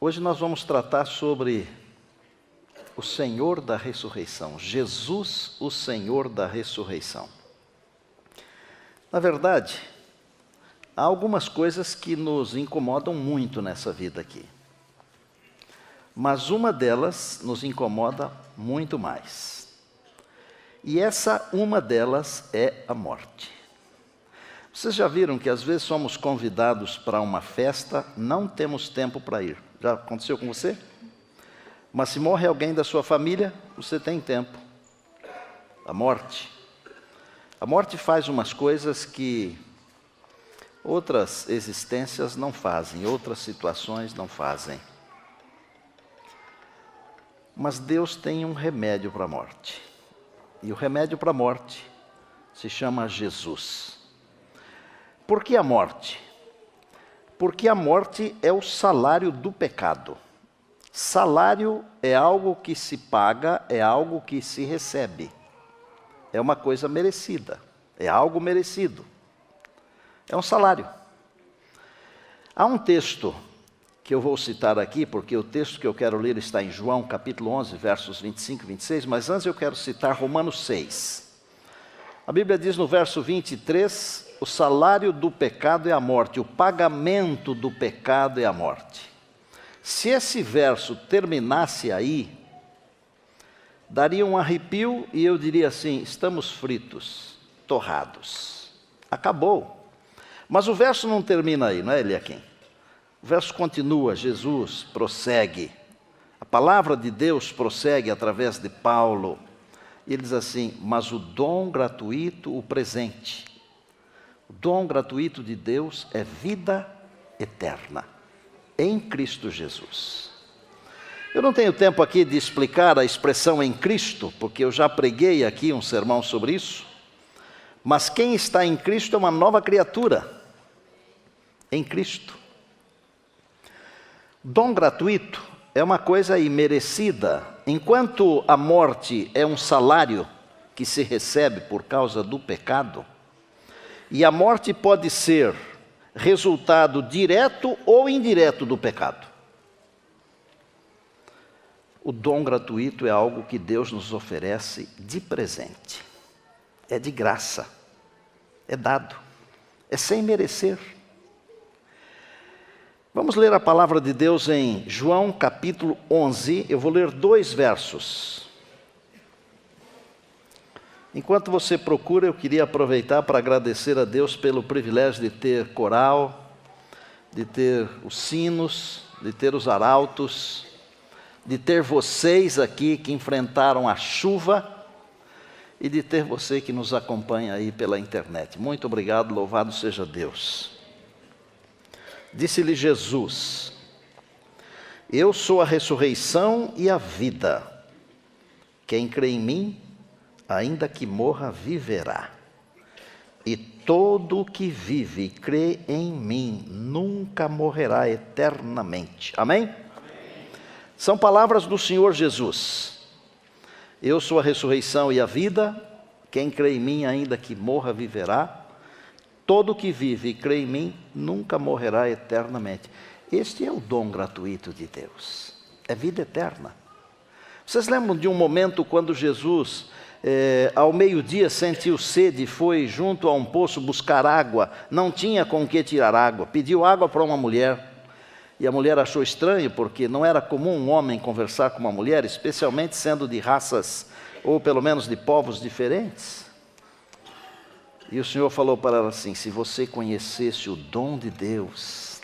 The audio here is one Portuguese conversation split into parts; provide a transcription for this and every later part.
Hoje nós vamos tratar sobre o Senhor da ressurreição, Jesus, o Senhor da ressurreição. Na verdade, há algumas coisas que nos incomodam muito nessa vida aqui. Mas uma delas nos incomoda muito mais. E essa uma delas é a morte. Vocês já viram que às vezes somos convidados para uma festa, não temos tempo para ir. Já aconteceu com você? Mas se morre alguém da sua família, você tem tempo. A morte. A morte faz umas coisas que outras existências não fazem, outras situações não fazem. Mas Deus tem um remédio para a morte. E o remédio para a morte se chama Jesus. Por que a morte? Porque a morte é o salário do pecado. Salário é algo que se paga, é algo que se recebe. É uma coisa merecida, é algo merecido. É um salário. Há um texto que eu vou citar aqui, porque o texto que eu quero ler está em João, capítulo 11, versos 25 e 26, mas antes eu quero citar Romanos 6. A Bíblia diz no verso 23, o salário do pecado é a morte, o pagamento do pecado é a morte. Se esse verso terminasse aí, daria um arrepio e eu diria assim, estamos fritos, torrados. Acabou. Mas o verso não termina aí, não é, Eliakim? O verso continua, Jesus prossegue. A palavra de Deus prossegue através de Paulo. E ele diz assim, mas o dom gratuito, o presente. O dom gratuito de Deus é vida eterna, em Cristo Jesus. Eu não tenho tempo aqui de explicar a expressão em Cristo, porque eu já preguei aqui um sermão sobre isso. Mas quem está em Cristo é uma nova criatura. Em Cristo. Dom gratuito é uma coisa imerecida. Enquanto a morte é um salário que se recebe por causa do pecado, e a morte pode ser resultado direto ou indireto do pecado. O dom gratuito é algo que Deus nos oferece de presente. É de graça. É dado. É sem merecer. Vamos ler a palavra de Deus em João capítulo 11. Eu vou ler 2 versos. Enquanto você procura, eu queria aproveitar para agradecer a Deus pelo privilégio de ter coral, de ter os sinos, de ter os arautos, de ter vocês aqui que enfrentaram a chuva e de ter você que nos acompanha aí pela internet. Muito obrigado, louvado seja Deus. Disse-lhe Jesus, eu sou a ressurreição e a vida. Quem crê em mim, ainda que morra, viverá. E todo o que vive e crê em mim, nunca morrerá eternamente. Amém? Amém? São palavras do Senhor Jesus. Eu sou a ressurreição e a vida. Quem crê em mim, ainda que morra, viverá. Todo o que vive e crê em mim, nunca morrerá eternamente. Este é o dom gratuito de Deus. É vida eterna. Vocês lembram de um momento quando Jesus, ao meio-dia, sentiu sede, foi junto a um poço buscar água, não tinha com que tirar água, pediu água para uma mulher. E a mulher achou estranho, porque não era comum um homem conversar com uma mulher, especialmente sendo de raças, ou pelo menos de povos diferentes. E o Senhor falou para ela assim, se você conhecesse o dom de Deus,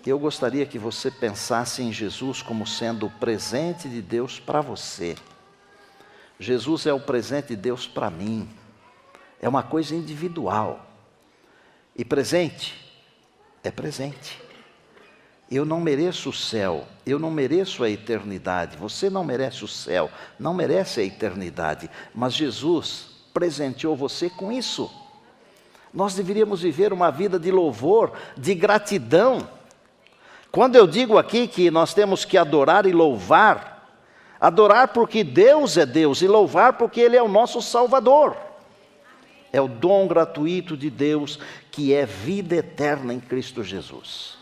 eu gostaria que você pensasse em Jesus como sendo o presente de Deus para você. Jesus é o presente de Deus para mim. É uma coisa individual. E presente é presente. Eu não mereço o céu, eu não mereço a eternidade. Você não merece o céu, não merece a eternidade. Mas Jesus presenteou você com isso. Nós deveríamos viver uma vida de louvor, de gratidão. Quando eu digo aqui que nós temos que adorar e louvar, adorar porque Deus é Deus e louvar porque Ele é o nosso Salvador. É o dom gratuito de Deus que é vida eterna em Cristo Jesus.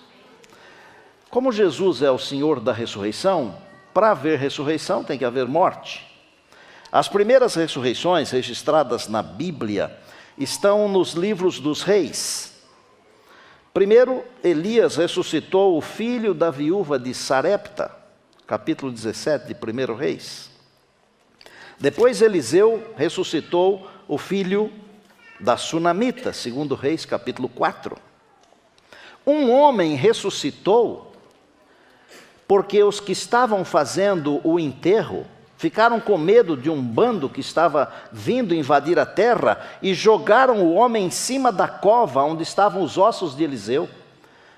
Como Jesus é o Senhor da ressurreição, para haver ressurreição tem que haver morte. As primeiras ressurreições registradas na Bíblia estão nos livros dos reis. Primeiro, Elias ressuscitou o filho da viúva de Sarepta, capítulo 17 de 1 Reis. Depois Eliseu ressuscitou o filho da Sunamita, 2 Reis, capítulo 4. Um homem ressuscitou porque os que estavam fazendo o enterro ficaram com medo de um bando que estava vindo invadir a terra e jogaram o homem em cima da cova onde estavam os ossos de Eliseu.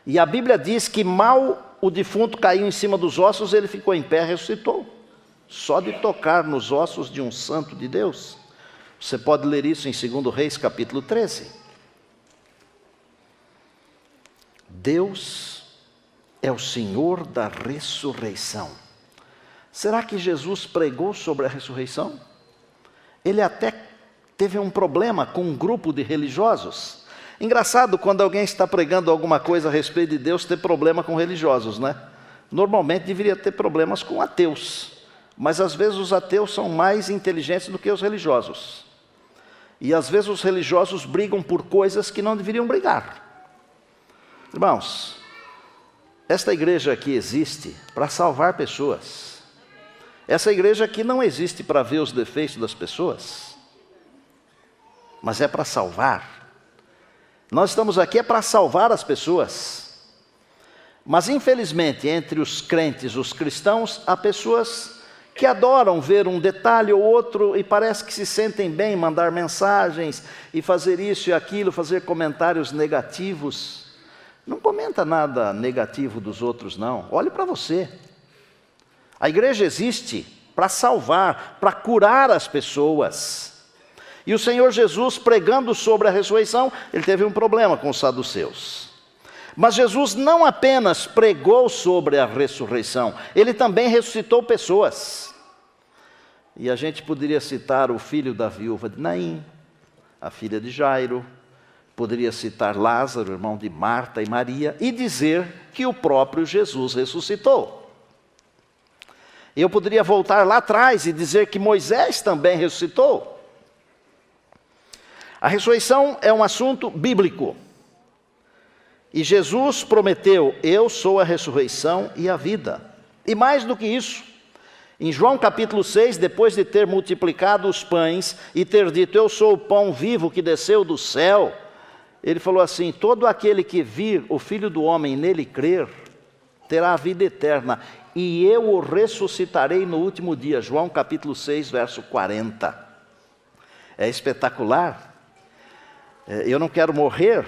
E a Bíblia diz que mal o defunto caiu em cima dos ossos, ele ficou em pé e ressuscitou. Só de tocar nos ossos de um santo de Deus. Você pode ler isso em 2 Reis, capítulo 13. Deus é o Senhor da ressurreição. Será que Jesus pregou sobre a ressurreição? Ele até teve um problema com um grupo de religiosos. Engraçado quando alguém está pregando alguma coisa a respeito de Deus, ter problema com religiosos, né? Normalmente deveria ter problemas com ateus. Mas às vezes os ateus são mais inteligentes do que os religiosos. E às vezes os religiosos brigam por coisas que não deveriam brigar. Irmãos, esta igreja aqui existe para salvar pessoas. Essa igreja aqui não existe para ver os defeitos das pessoas, mas é para salvar. Nós estamos aqui para salvar as pessoas. Mas infelizmente entre os crentes, os cristãos, há pessoas que adoram ver um detalhe ou outro e parece que se sentem bem em mandar mensagens e fazer isso e aquilo, fazer comentários negativos. Não comenta nada negativo dos outros, não. Olhe para você. A igreja existe para salvar, para curar as pessoas. E o Senhor Jesus, pregando sobre a ressurreição, ele teve um problema com os saduceus. Mas Jesus não apenas pregou sobre a ressurreição, ele também ressuscitou pessoas. E a gente poderia citar o filho da viúva de Naim, a filha de Jairo, poderia citar Lázaro, irmão de Marta e Maria, e dizer que o próprio Jesus ressuscitou. Eu poderia voltar lá atrás e dizer que Moisés também ressuscitou. A ressurreição é um assunto bíblico. E Jesus prometeu: eu sou a ressurreição e a vida. E mais do que isso, em João capítulo 6, depois de ter multiplicado os pães e ter dito: eu sou o pão vivo que desceu do céu, ele falou assim: todo aquele que vir o Filho do Homem nele crer, terá a vida eterna, e eu o ressuscitarei no último dia. João capítulo 6, verso 40. É espetacular. Eu não quero morrer,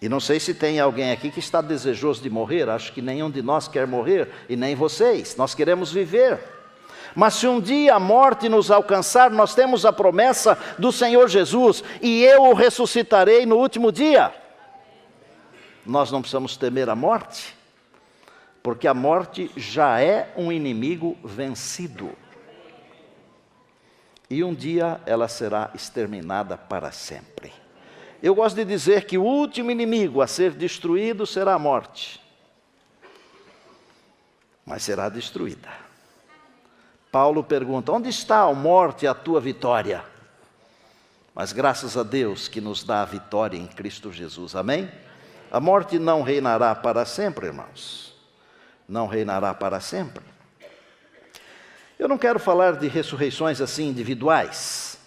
e não sei se tem alguém aqui que está desejoso de morrer. Acho que nenhum de nós quer morrer, e nem vocês. Nós queremos viver. Mas se um dia a morte nos alcançar, nós temos a promessa do Senhor Jesus: e eu o ressuscitarei no último dia. Nós não precisamos temer a morte, porque a morte já é um inimigo vencido. E um dia ela será exterminada para sempre. Eu gosto de dizer que o último inimigo a ser destruído será a morte. Mas será destruída. Paulo pergunta: onde está, ó morte, a tua vitória? Mas graças a Deus que nos dá a vitória em Cristo Jesus, amém? A morte não reinará para sempre, irmãos. Não reinará para sempre. Eu não quero falar de ressurreições assim individuais.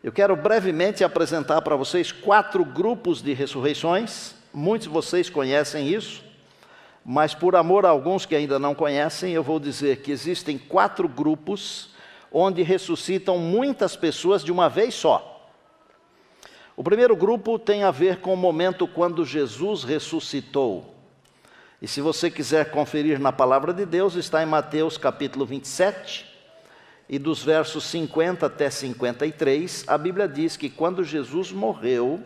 Eu quero brevemente apresentar para vocês 4 grupos de ressurreições. Muitos de vocês conhecem isso, mas por amor a alguns que ainda não conhecem, eu vou dizer que existem 4 grupos onde ressuscitam muitas pessoas de uma vez só. O primeiro grupo tem a ver com o momento quando Jesus ressuscitou. E se você quiser conferir na palavra de Deus, está em Mateus capítulo 27, e dos versos 50 até 53, a Bíblia diz que quando Jesus morreu,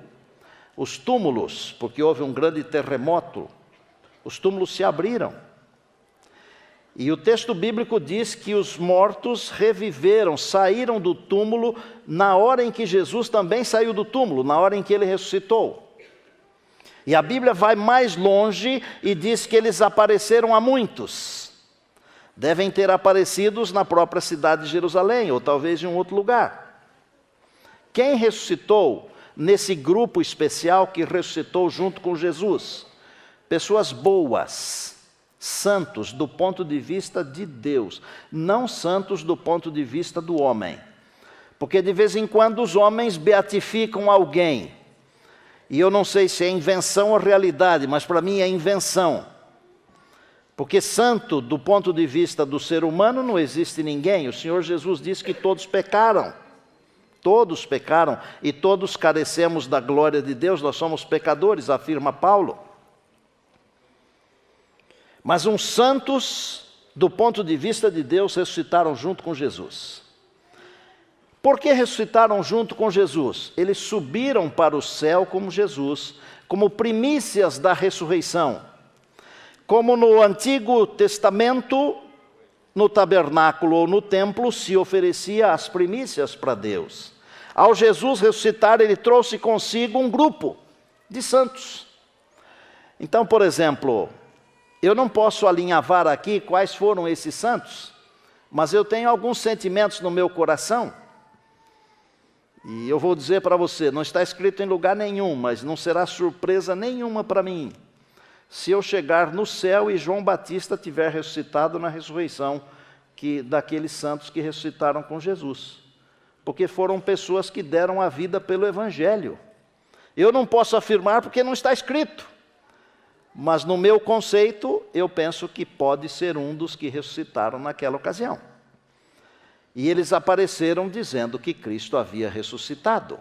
os túmulos, porque houve um grande terremoto, os túmulos se abriram. E o texto bíblico diz que os mortos reviveram, saíram do túmulo na hora em que Jesus também saiu do túmulo, na hora em que ele ressuscitou. E a Bíblia vai mais longe e diz que eles apareceram a muitos. Devem ter aparecido na própria cidade de Jerusalém, ou talvez em um outro lugar. Quem ressuscitou nesse grupo especial que ressuscitou junto com Jesus? Pessoas boas, santos do ponto de vista de Deus, não santos do ponto de vista do homem. Porque de vez em quando os homens beatificam alguém. E eu não sei se é invenção ou realidade, mas para mim é invenção. Porque santo, do ponto de vista do ser humano, não existe ninguém. O Senhor Jesus disse que todos pecaram. Todos pecaram e todos carecemos da glória de Deus. Nós somos pecadores, afirma Paulo. Mas uns santos, do ponto de vista de Deus, ressuscitaram junto com Jesus. Por que ressuscitaram junto com Jesus? Eles subiram para o céu como Jesus, como primícias da ressurreição. Como no Antigo Testamento, no tabernáculo ou no templo, se oferecia as primícias para Deus. Ao Jesus ressuscitar, ele trouxe consigo um grupo de santos. Então, por exemplo, eu não posso alinhavar aqui quais foram esses santos, mas eu tenho alguns sentimentos no meu coração. E eu vou dizer para você, não está escrito em lugar nenhum, mas não será surpresa nenhuma para mim, se eu chegar no céu e João Batista tiver ressuscitado na ressurreição daqueles santos que ressuscitaram com Jesus. Porque foram pessoas que deram a vida pelo Evangelho. Eu não posso afirmar porque não está escrito. Mas no meu conceito, eu penso que pode ser um dos que ressuscitaram naquela ocasião. E eles apareceram dizendo que Cristo havia ressuscitado.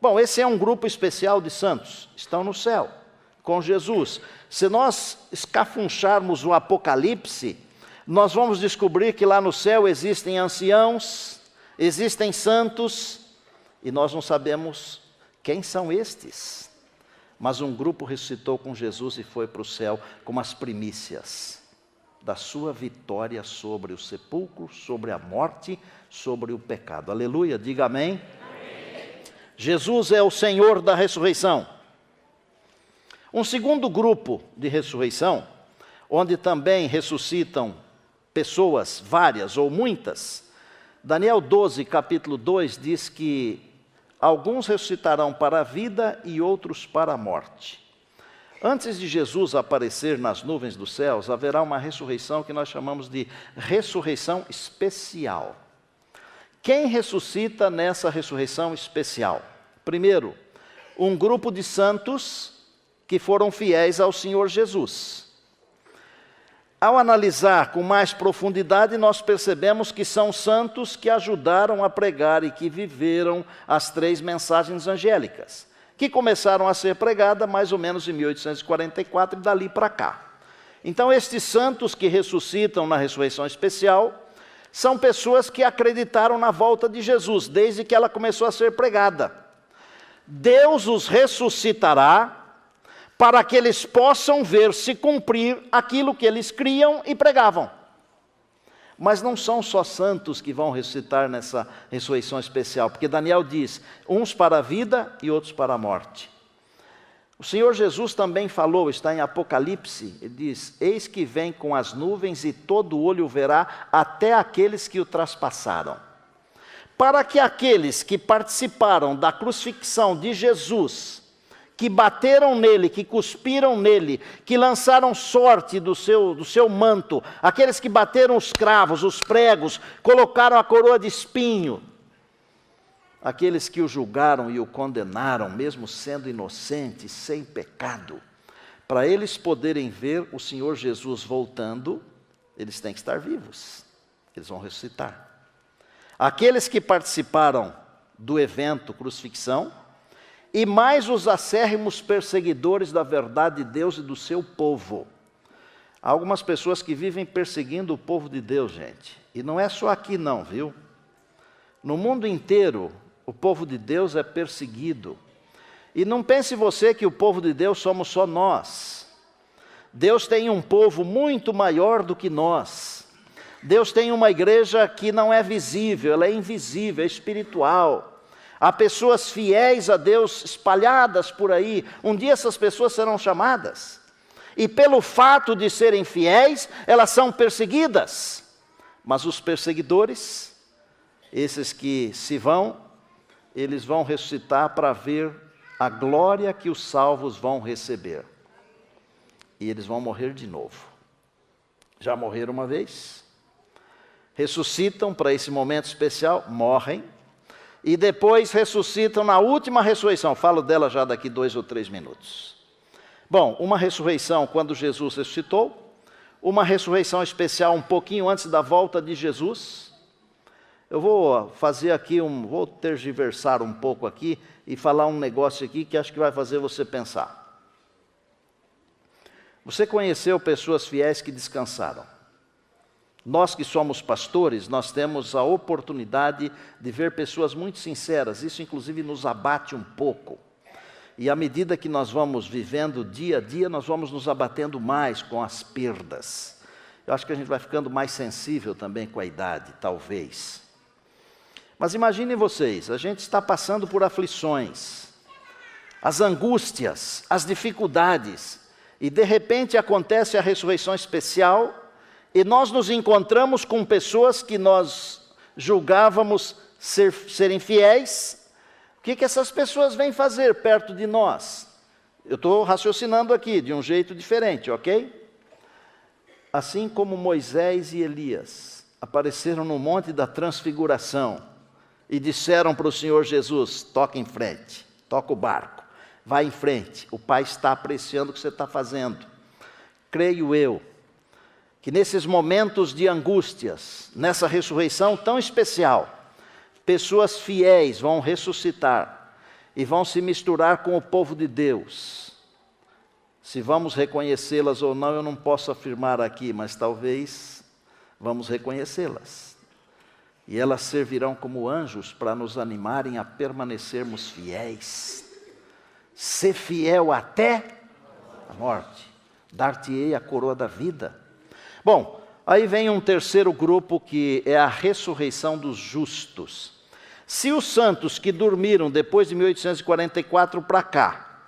Bom, esse é um grupo especial de santos, estão no céu, com Jesus. Se nós escafuncharmos o Apocalipse, nós vamos descobrir que lá no céu existem anciãos, existem santos, e nós não sabemos quem são estes. Mas um grupo ressuscitou com Jesus e foi para o céu como as primícias da sua vitória sobre o sepulcro, sobre a morte, sobre o pecado. Aleluia, diga amém. Amém. Jesus é o Senhor da ressurreição. Um segundo grupo de ressurreição, onde também ressuscitam pessoas, várias ou muitas. Daniel 12, capítulo 2, diz que alguns ressuscitarão para a vida e outros para a morte. Antes de Jesus aparecer nas nuvens dos céus, haverá uma ressurreição que nós chamamos de ressurreição especial. Quem ressuscita nessa ressurreição especial? Primeiro, um grupo de santos que foram fiéis ao Senhor Jesus. Ao analisar com mais profundidade, nós percebemos que são santos que ajudaram a pregar e que viveram as 3 mensagens angélicas, que começaram a ser pregadas mais ou menos em 1844 e dali para cá. Então, estes santos que ressuscitam na ressurreição especial são pessoas que acreditaram na volta de Jesus, desde que ela começou a ser pregada. Deus os ressuscitará para que eles possam ver se cumprir aquilo que eles criam e pregavam. Mas não são só santos que vão ressuscitar nessa ressurreição especial, porque Daniel diz, uns para a vida e outros para a morte. O Senhor Jesus também falou, está em Apocalipse, ele diz, eis que vem com as nuvens e todo olho o verá, até aqueles que o traspassaram. Para que aqueles que participaram da crucifixão de Jesus, que bateram nele, que cuspiram nele, que lançaram sorte do seu manto, aqueles que bateram os cravos, os pregos, colocaram a coroa de espinho, aqueles que o julgaram e o condenaram, mesmo sendo inocente, sem pecado, para eles poderem ver o Senhor Jesus voltando, eles têm que estar vivos, eles vão ressuscitar. Aqueles que participaram do evento crucifixão, e mais os acérrimos perseguidores da verdade de Deus e do seu povo. Há algumas pessoas que vivem perseguindo o povo de Deus, gente. E não é só aqui não, viu? No mundo inteiro, o povo de Deus é perseguido. E não pense você que o povo de Deus somos só nós. Deus tem um povo muito maior do que nós. Deus tem uma igreja que não é visível, ela é invisível, é espiritual. Há pessoas fiéis a Deus espalhadas por aí. Um dia essas pessoas serão chamadas. E pelo fato de serem fiéis, elas são perseguidas. Mas os perseguidores, esses que se vão, eles vão ressuscitar para ver a glória que os salvos vão receber. E eles vão morrer de novo. Já morreram uma vez, ressuscitam para esse momento especial, morrem, e depois ressuscitam na última ressurreição. Falo dela já daqui 2 ou 3 minutos. Bom, uma ressurreição quando Jesus ressuscitou, uma ressurreição especial um pouquinho antes da volta de Jesus. Eu vou fazer aqui vou tergiversar um pouco aqui e falar um negócio aqui que acho que vai fazer você pensar. Você conheceu pessoas fiéis que descansaram. Nós que somos pastores, nós temos a oportunidade de ver pessoas muito sinceras. Isso inclusive nos abate um pouco. E à medida que nós vamos vivendo dia a dia, nós vamos nos abatendo mais com as perdas. Eu acho que a gente vai ficando mais sensível também com a idade, talvez. Mas imaginem vocês, a gente está passando por aflições, as angústias, as dificuldades, e de repente acontece a ressurreição especial, e nós nos encontramos com pessoas que nós julgávamos serem fiéis. O que essas pessoas vêm fazer perto de nós? Eu estou raciocinando aqui de um jeito diferente, ok? Assim como Moisés e Elias apareceram no Monte da Transfiguração e disseram para o Senhor Jesus: toca em frente, toca o barco, vai em frente, o Pai está apreciando o que você está fazendo. Creio eu que nesses momentos de angústias, nessa ressurreição tão especial, pessoas fiéis vão ressuscitar e vão se misturar com o povo de Deus. Se vamos reconhecê-las ou não, eu não posso afirmar aqui, mas talvez vamos reconhecê-las. E elas servirão como anjos para nos animarem a permanecermos fiéis. Ser fiel até a morte. Dar-te-ei a coroa da vida. Bom, aí vem um terceiro grupo que é a ressurreição dos justos. Se os santos que dormiram depois de 1844 para cá,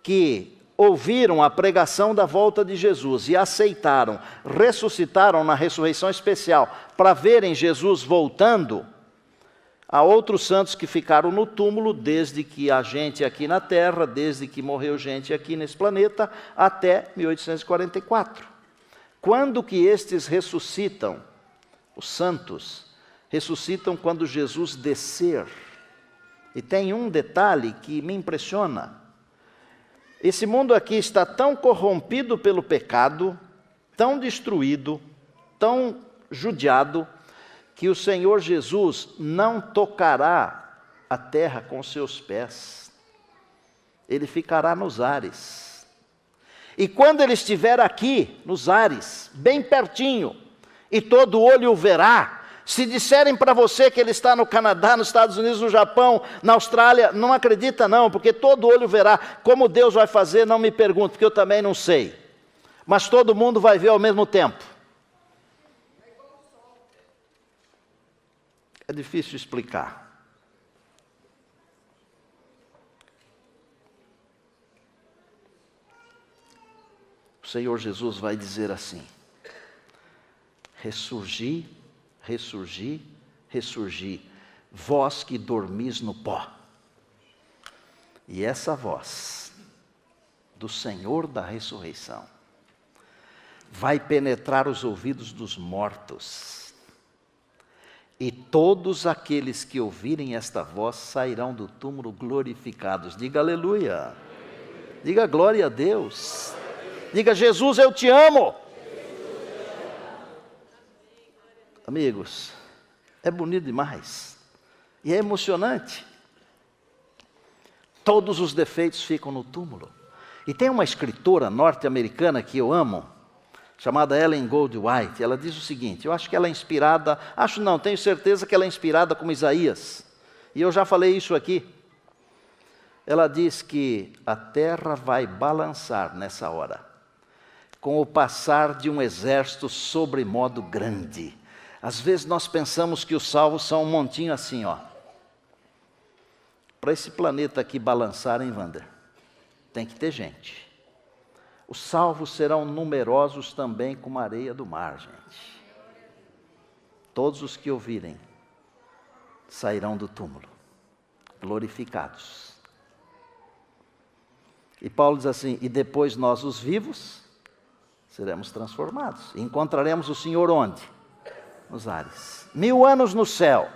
que ouviram a pregação da volta de Jesus e aceitaram, ressuscitaram na ressurreição especial para verem Jesus voltando, há outros santos que ficaram no túmulo desde que há gente aqui na Terra, desde que morreu gente aqui nesse planeta, até 1844. Quando que estes ressuscitam? Os santos ressuscitam quando Jesus descer. E tem um detalhe que me impressiona. Esse mundo aqui está tão corrompido pelo pecado, tão destruído, tão judiado, que o Senhor Jesus não tocará a terra com seus pés. Ele ficará nos ares. E quando ele estiver aqui, nos ares, bem pertinho, e todo olho o verá, se disserem para você que ele está no Canadá, nos Estados Unidos, no Japão, na Austrália, não acredita não, porque todo olho verá. Como Deus vai fazer, não me pergunte, porque eu também não sei. Mas todo mundo vai ver ao mesmo tempo. É difícil explicar. O Senhor Jesus vai dizer assim: ressurgi, ressurgi, ressurgi, vós que dormis no pó. E essa voz do Senhor da ressurreição vai penetrar os ouvidos dos mortos. E todos aqueles que ouvirem esta voz sairão do túmulo glorificados. Diga aleluia. Diga glória a Deus. Diga: Jesus, eu te amo. Amigos, é bonito demais. E é emocionante. Todos os defeitos ficam no túmulo. E tem uma escritora norte-americana que eu amo, chamada Ellen Goldwhite. Ela diz o seguinte, eu acho que ela é inspirada, tenho certeza que ela é inspirada como Isaías. E eu já falei isso aqui. Ela diz que a terra vai balançar nessa hora, com o passar de um exército sobremodo grande. Às vezes nós pensamos que os salvos são um montinho assim, ó. Para esse planeta aqui balançar, hein, Wander? Tem que ter gente. Os salvos serão numerosos também como a areia do mar, gente. Todos os que ouvirem sairão do túmulo, glorificados. E Paulo diz assim: e depois nós, os vivos, seremos transformados. E encontraremos o Senhor onde? Nos ares. 1000 anos no céu.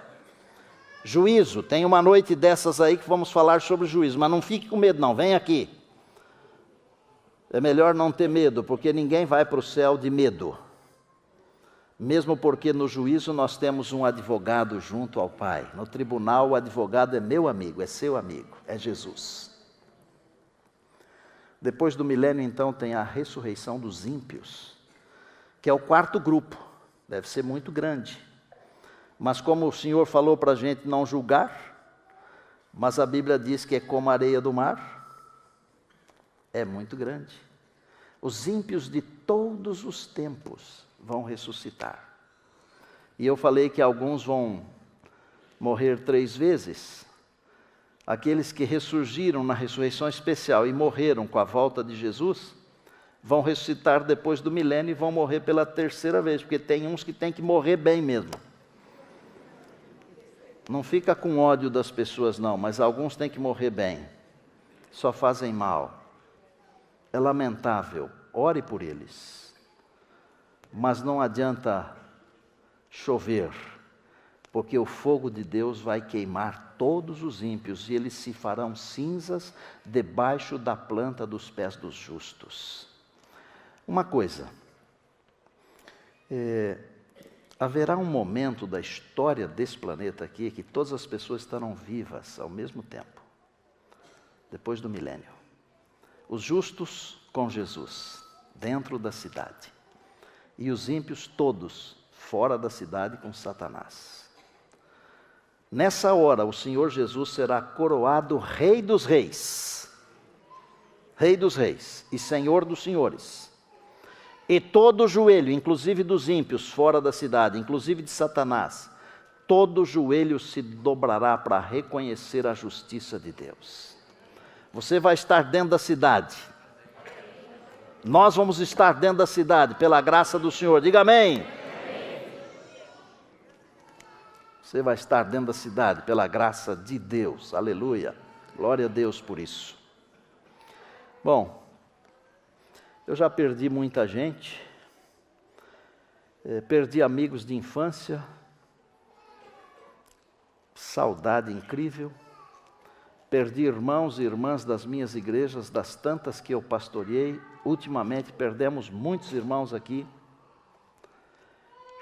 Juízo, tem uma noite dessas aí que vamos falar sobre juízo, mas não fique com medo não, vem aqui. É melhor não ter medo, porque ninguém vai para o céu de medo. Mesmo porque no juízo nós temos um advogado junto ao Pai. No tribunal o advogado é meu amigo, é seu amigo, é Jesus. Depois do milênio então tem a ressurreição dos ímpios, que é o quarto grupo, deve ser muito grande. Mas como o Senhor falou para a gente não julgar, mas a Bíblia diz que é como a areia do mar, é muito grande. Os ímpios de todos os tempos vão ressuscitar. E eu falei que alguns vão morrer 3 vezes. Aqueles que ressurgiram na ressurreição especial e morreram com a volta de Jesus, vão ressuscitar depois do milênio e vão morrer pela 3ª vez, porque tem uns que têm que morrer bem mesmo. Não fica com ódio das pessoas não, mas alguns têm que morrer bem. Só fazem mal. É lamentável, ore por eles. Mas não adianta chover, porque o fogo de Deus vai queimar todos os ímpios e eles se farão cinzas debaixo da planta dos pés dos justos. Uma coisa, haverá um momento da história desse planeta aqui que todas as pessoas estarão vivas ao mesmo tempo, depois do milênio. Os justos com Jesus, dentro da cidade, e os ímpios todos fora da cidade com Satanás. Nessa hora, o Senhor Jesus será coroado Rei dos Reis, Rei dos Reis e Senhor dos Senhores. E todo joelho, inclusive dos ímpios fora da cidade, inclusive de Satanás, todo joelho se dobrará para reconhecer a justiça de Deus. Você vai estar dentro da cidade. Nós vamos estar dentro da cidade, pela graça do Senhor. Diga amém. Você vai estar dentro da cidade, pela graça de Deus. Aleluia. Glória a Deus por isso. Bom, eu já perdi muita gente. Perdi amigos de infância. Saudade incrível. Perdi irmãos e irmãs das minhas igrejas, das tantas que eu pastoreei. Ultimamente perdemos muitos irmãos aqui.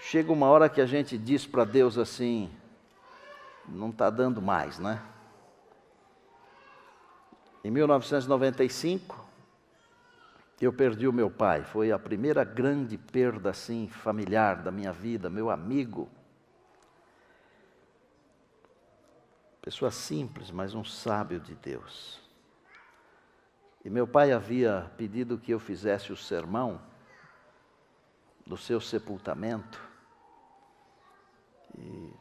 Chega uma hora que a gente diz para Deus assim, não está dando mais, né? Em 1995, eu perdi o meu pai. Foi a primeira grande perda assim, familiar da minha vida, meu amigo. Pessoa simples, mas um sábio de Deus. E meu pai havia pedido que eu fizesse o sermão do seu sepultamento. E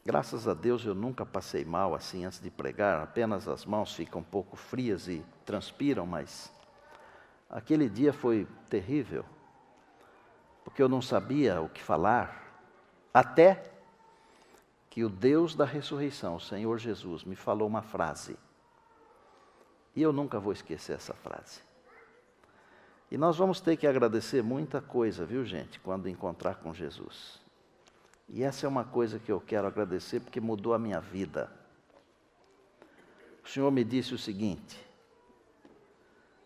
graças a Deus eu nunca passei mal assim antes de pregar, apenas as mãos ficam um pouco frias e transpiram, mas aquele dia foi terrível, porque eu não sabia o que falar, até que o Deus da ressurreição, o Senhor Jesus, me falou uma frase. E eu nunca vou esquecer essa frase. E nós vamos ter que agradecer muita coisa, viu gente, quando encontrar com Jesus. E essa é uma coisa que eu quero agradecer, porque mudou a minha vida. O Senhor me disse o seguinte: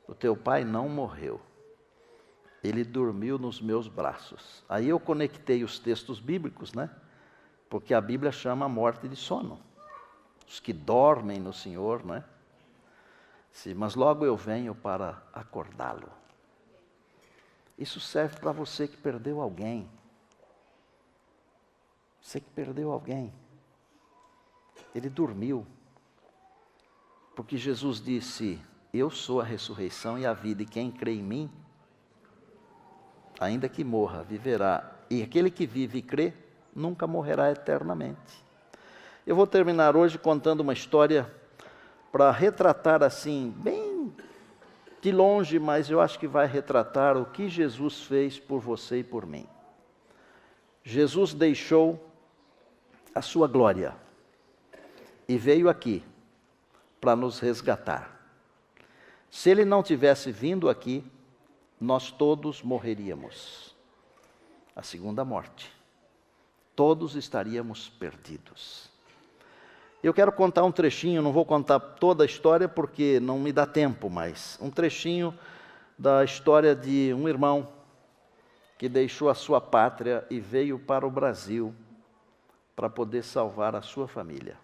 o teu pai não morreu. Ele dormiu nos meus braços. Aí eu conectei os textos bíblicos, né? Porque a Bíblia chama a morte de sono. Os que dormem no Senhor, né? Sim, mas logo eu venho para acordá-lo. Isso serve para você que perdeu alguém. Você que perdeu alguém. Ele dormiu. Porque Jesus disse, eu sou a ressurreição e a vida, e quem crê em mim, ainda que morra, viverá. E aquele que vive e crê, nunca morrerá eternamente. Eu vou terminar hoje contando uma história para retratar assim, bem de longe, mas eu acho que vai retratar o que Jesus fez por você e por mim. Jesus deixou a sua glória e veio aqui para nos resgatar. Se ele não tivesse vindo aqui, nós todos morreríamos. A segunda morte. Todos estaríamos perdidos. Eu quero contar um trechinho, não vou contar toda a história porque não me dá tempo, mas um trechinho da história de um irmão que deixou a sua pátria e veio para o Brasil para poder salvar a sua família.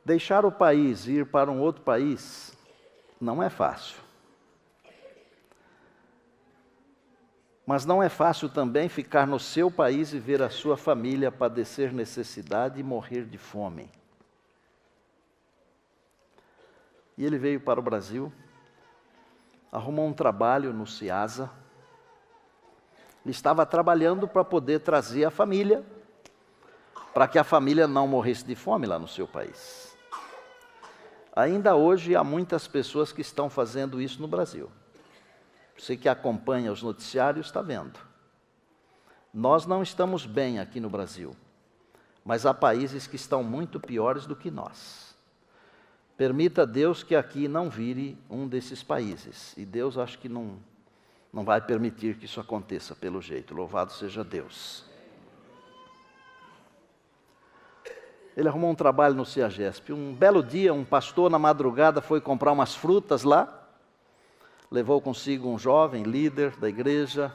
Deixar o país e ir para um outro país não é fácil. Mas não é fácil também ficar no seu país e ver a sua família padecer necessidade e morrer de fome. E ele veio para o Brasil, arrumou um trabalho no Ciasa, estava trabalhando para poder trazer a família, para que a família não morresse de fome lá no seu país. Ainda hoje há muitas pessoas que estão fazendo isso no Brasil. Você que acompanha os noticiários está vendo. Nós não estamos bem aqui no Brasil, mas há países que estão muito piores do que nós. Permita a Deus que aqui não vire um desses países. E Deus acho que não vai permitir que isso aconteça pelo jeito. Louvado seja Deus. Ele arrumou um trabalho no CEAGESP. Um belo dia, um pastor na madrugada foi comprar umas frutas lá. Levou consigo um jovem líder da igreja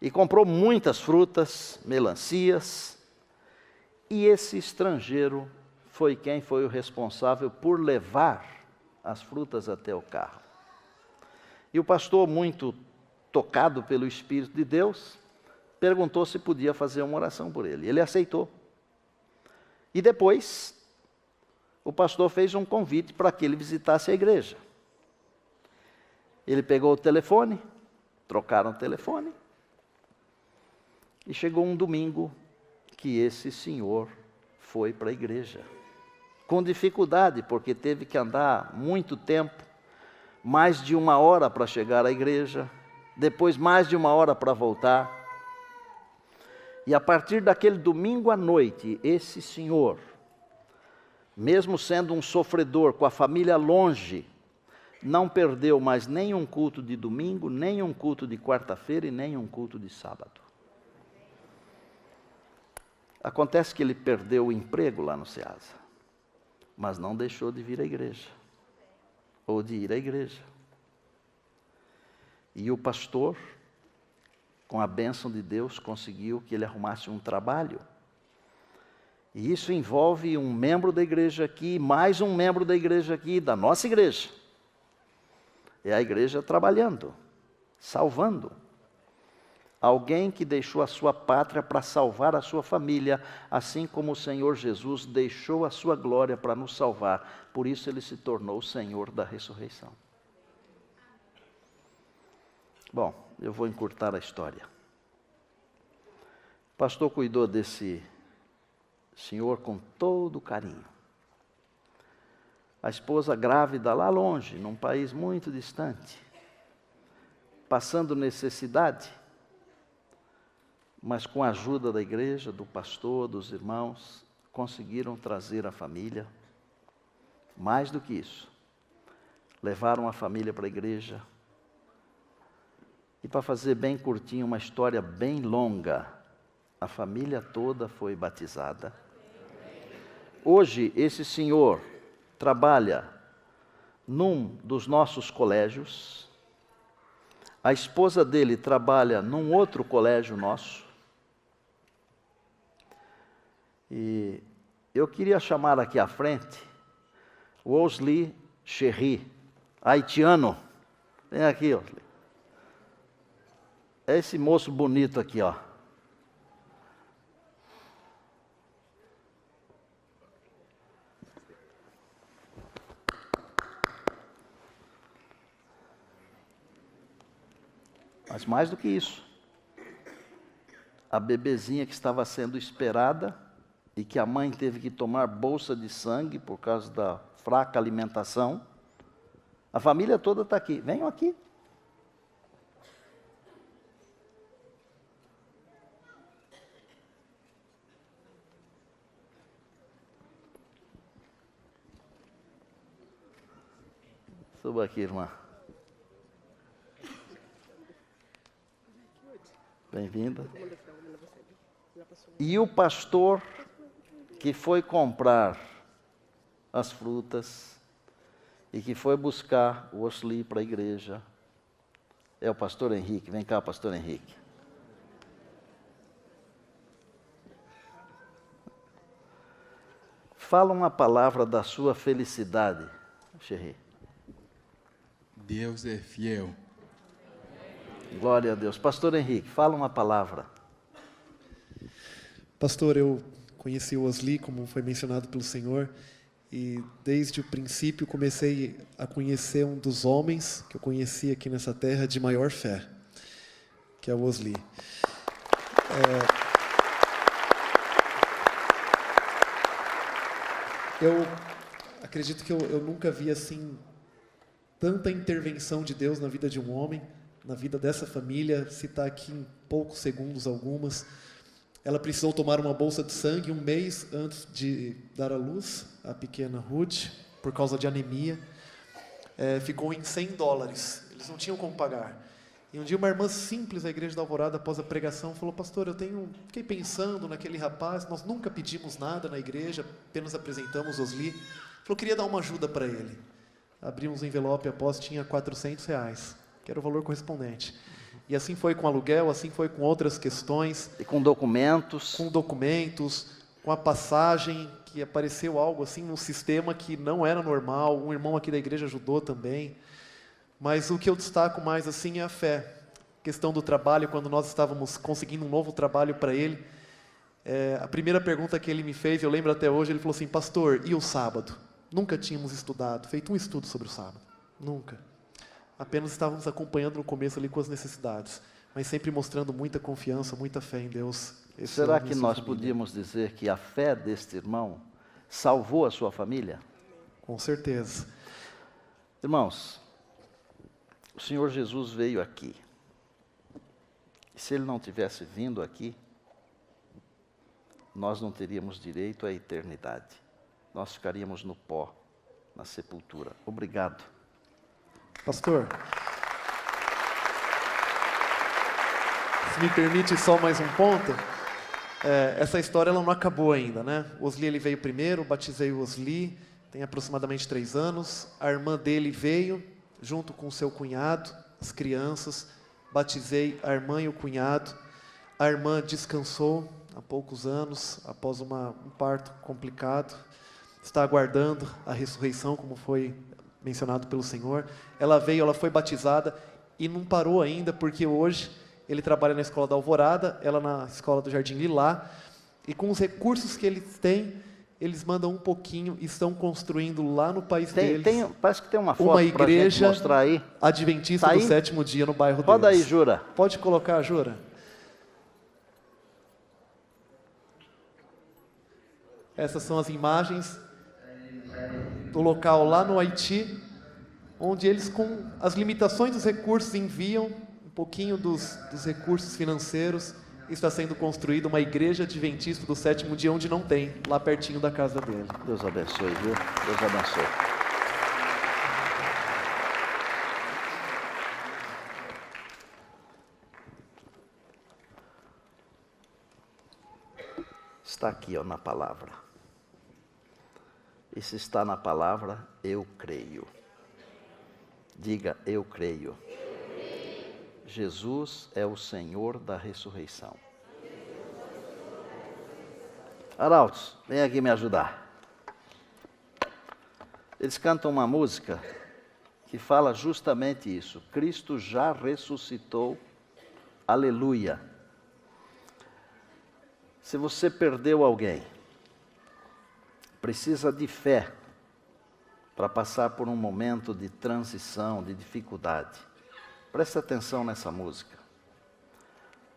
e comprou muitas frutas, melancias. E esse estrangeiro foi quem foi o responsável por levar as frutas até o carro. E o pastor, muito tocado pelo Espírito de Deus, perguntou se podia fazer uma oração por ele. Ele aceitou. E depois, o pastor fez um convite para que ele visitasse a igreja. Ele pegou o telefone, trocaram o telefone, e chegou um domingo que esse senhor foi para a igreja. Com dificuldade, porque teve que andar muito tempo, mais de 1 hora para chegar à igreja, depois mais de 1 hora para voltar. E a partir daquele domingo à noite, esse senhor, mesmo sendo um sofredor, com a família longe, não perdeu mais nem um culto de domingo, nem um culto de quarta-feira e nem um culto de sábado. Acontece que ele perdeu o emprego lá no Ceasa, mas não deixou de vir à igreja, ou de ir à igreja. E o pastor, com a bênção de Deus, conseguiu que ele arrumasse um trabalho. E isso envolve um membro da igreja aqui, mais um membro da igreja aqui, da nossa igreja. É a igreja trabalhando, salvando. Alguém que deixou a sua pátria para salvar a sua família, assim como o Senhor Jesus deixou a sua glória para nos salvar. Por isso ele se tornou o Senhor da ressurreição. Bom, eu vou encurtar a história. O pastor cuidou desse senhor com todo carinho. A esposa grávida lá longe, num país muito distante, passando necessidade, mas com a ajuda da igreja, do pastor, dos irmãos, conseguiram trazer a família. Mais do que isso, levaram a família para a igreja. E para fazer bem curtinho, uma história bem longa, a família toda foi batizada. Hoje, esse senhor trabalha num dos nossos colégios, a esposa dele trabalha num outro colégio nosso, e eu queria chamar aqui à frente o Osli Cherry, haitiano. Vem aqui, Osli. É esse moço bonito aqui, ó. Mas mais do que isso, a bebezinha que estava sendo esperada e que a mãe teve que tomar bolsa de sangue por causa da fraca alimentação. A família toda está aqui. Venham aqui. Suba aqui, irmã. Bem-vinda. E o pastor que foi comprar as frutas e que foi buscar o Osli para a igreja é o pastor Henrique. Vem cá, pastor Henrique. Fala uma palavra da sua felicidade, Xerri. Deus é fiel. Glória a Deus. Pastor Henrique, fala uma palavra. Pastor, eu conheci o Osli, como foi mencionado pelo Senhor, e desde o princípio comecei a conhecer um dos homens que eu conheci aqui nessa terra de maior fé, que é o Osli. Eu acredito que eu nunca vi assim tanta intervenção de Deus na vida de um homem, na vida dessa família. Citar aqui em poucos segundos algumas. Ela precisou tomar uma bolsa de sangue um mês antes de dar à luz, a pequena Ruth, por causa de anemia. Ficou em $100. Eles não tinham como pagar. E um dia uma irmã simples da Igreja da Alvorada, após a pregação, falou: pastor, fiquei pensando naquele rapaz, nós nunca pedimos nada na igreja, apenas apresentamos Osli. Falou, queria dar uma ajuda para ele. Abrimos o envelope após, tinha R$400, que era o valor correspondente. E assim foi com aluguel, assim foi com outras questões. E com documentos. Com documentos, com a passagem, que apareceu algo assim num sistema que não era normal. Um irmão aqui da igreja ajudou também. Mas o que eu destaco mais assim é a fé. A questão do trabalho, quando nós estávamos conseguindo um novo trabalho para ele, a primeira pergunta que ele me fez, eu lembro até hoje, ele falou assim: pastor, e o sábado? Nunca tínhamos estudado, feito um estudo sobre o sábado. Nunca. Apenas estávamos acompanhando no começo ali com as necessidades, mas sempre mostrando muita confiança, muita fé em Deus. Será que nós podíamos dizer que a fé deste irmão salvou a sua família? Com certeza. Irmãos, o Senhor Jesus veio aqui. E se Ele não tivesse vindo aqui, nós não teríamos direito à eternidade. Nós ficaríamos no pó, na sepultura. Obrigado. Pastor, se me permite só mais um ponto, essa história ela não acabou ainda, né? O Osli ele veio primeiro, batizei o Osli, tem aproximadamente 3 anos. A irmã dele veio, junto com o seu cunhado, as crianças, batizei a irmã e o cunhado. A irmã descansou há poucos anos, após um parto complicado, está aguardando a ressurreição, como foi mencionado pelo Senhor. Ela veio, ela foi batizada e não parou ainda, porque hoje ele trabalha na escola da Alvorada, ela na escola do Jardim Lilá, e com os recursos que eles têm, eles mandam um pouquinho e estão construindo lá no país deles. Parece que tem uma foto para a gente mostrar aí. Adventista Tá do aí? Sétimo Dia no bairro deles. Roda aí, Jura. Pode colocar, Jura. Essas são as imagens do local lá no Haiti, onde eles, com as limitações dos recursos, enviam um pouquinho dos recursos financeiros. Está sendo construída uma igreja adventista do Sétimo Dia, onde não tem, lá pertinho da casa dele. Deus abençoe, viu? Deus abençoe. Está aqui, ó, na palavra. E se está na palavra, eu creio. Diga, eu creio. Jesus é o Senhor da ressurreição. Arautos, vem aqui me ajudar. Eles cantam uma música que fala justamente isso. Cristo já ressuscitou. Aleluia. Se você perdeu alguém, precisa de fé para passar por um momento de transição, de dificuldade. Preste atenção nessa música.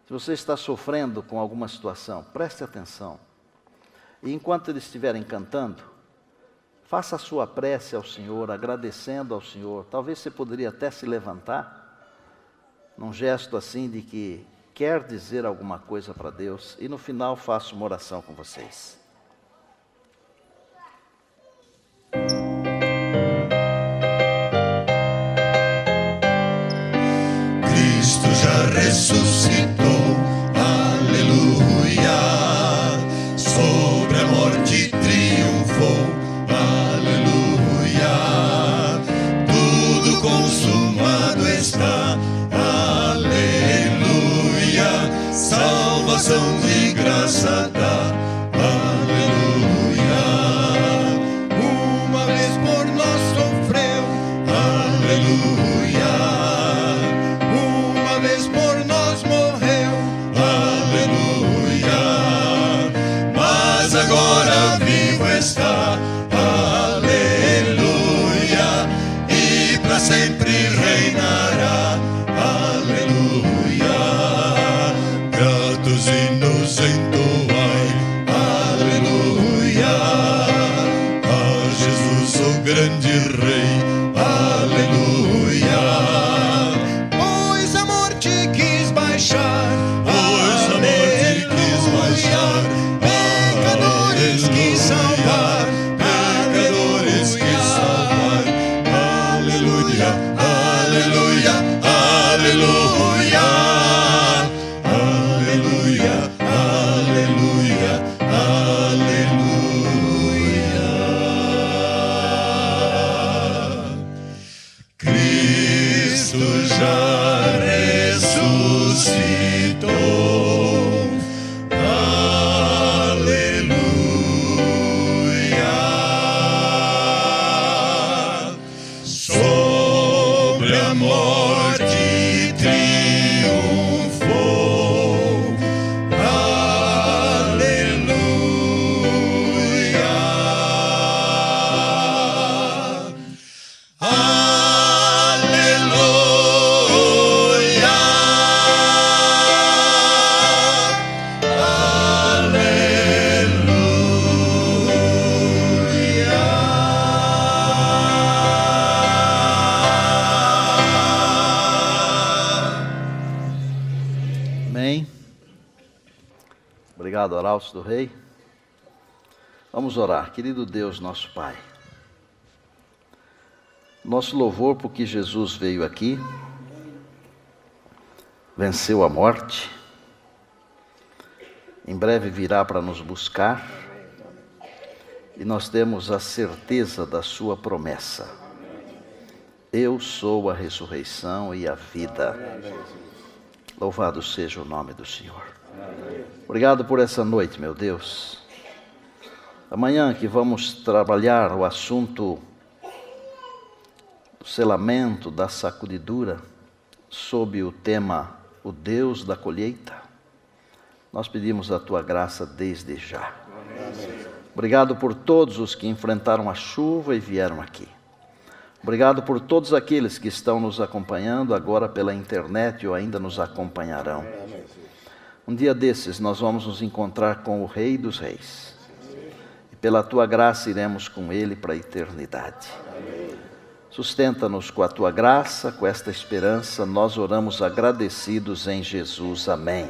Se você está sofrendo com alguma situação, preste atenção. E enquanto eles estiverem cantando, faça a sua prece ao Senhor, agradecendo ao Senhor. Talvez você poderia até se levantar, num gesto assim de que quer dizer alguma coisa para Deus. E no final faço uma oração com vocês. Cristo já ressuscitou, aleluia, sobre a morte triunfou, aleluia, tudo consumado está, aleluia, salvação de graça dá, aleluia, uma vez por nós sofreu, aleluia. Agora vivo está, aleluia, e para sempre reinará, aleluia. Gratos e nos entoai, aleluia, a Jesus o grande Rei, aleluia. Pois a morte quis baixar, pois a morte quis baixar, que salvar, pecadores que salvar, aleluia, aleluia, aleluia, aleluia, aleluia, aleluia. Cristo já ressuscitou, sobre a morte triunfou, aleluia, aleluia, Amém. Obrigado, Arautos do Rei. Vamos orar. Querido Deus, nosso Pai, nosso louvor porque Jesus veio aqui, venceu a morte, em breve virá para nos buscar, e nós temos a certeza da sua promessa. Eu sou a ressurreição e a vida. Louvado seja o nome do Senhor. Obrigado por essa noite, meu Deus. Amanhã que vamos trabalhar o assunto do selamento, da sacudidura, sob o tema O Deus da colheita, nós pedimos a Tua graça desde já. Obrigado por todos os que enfrentaram a chuva e vieram aqui. Obrigado por todos aqueles que estão nos acompanhando agora pela internet ou ainda nos acompanharão. Um dia desses nós vamos nos encontrar com o Rei dos Reis. E pela Tua graça iremos com Ele para a eternidade. Sustenta-nos com a Tua graça, com esta esperança, nós oramos agradecidos em Jesus. Amém.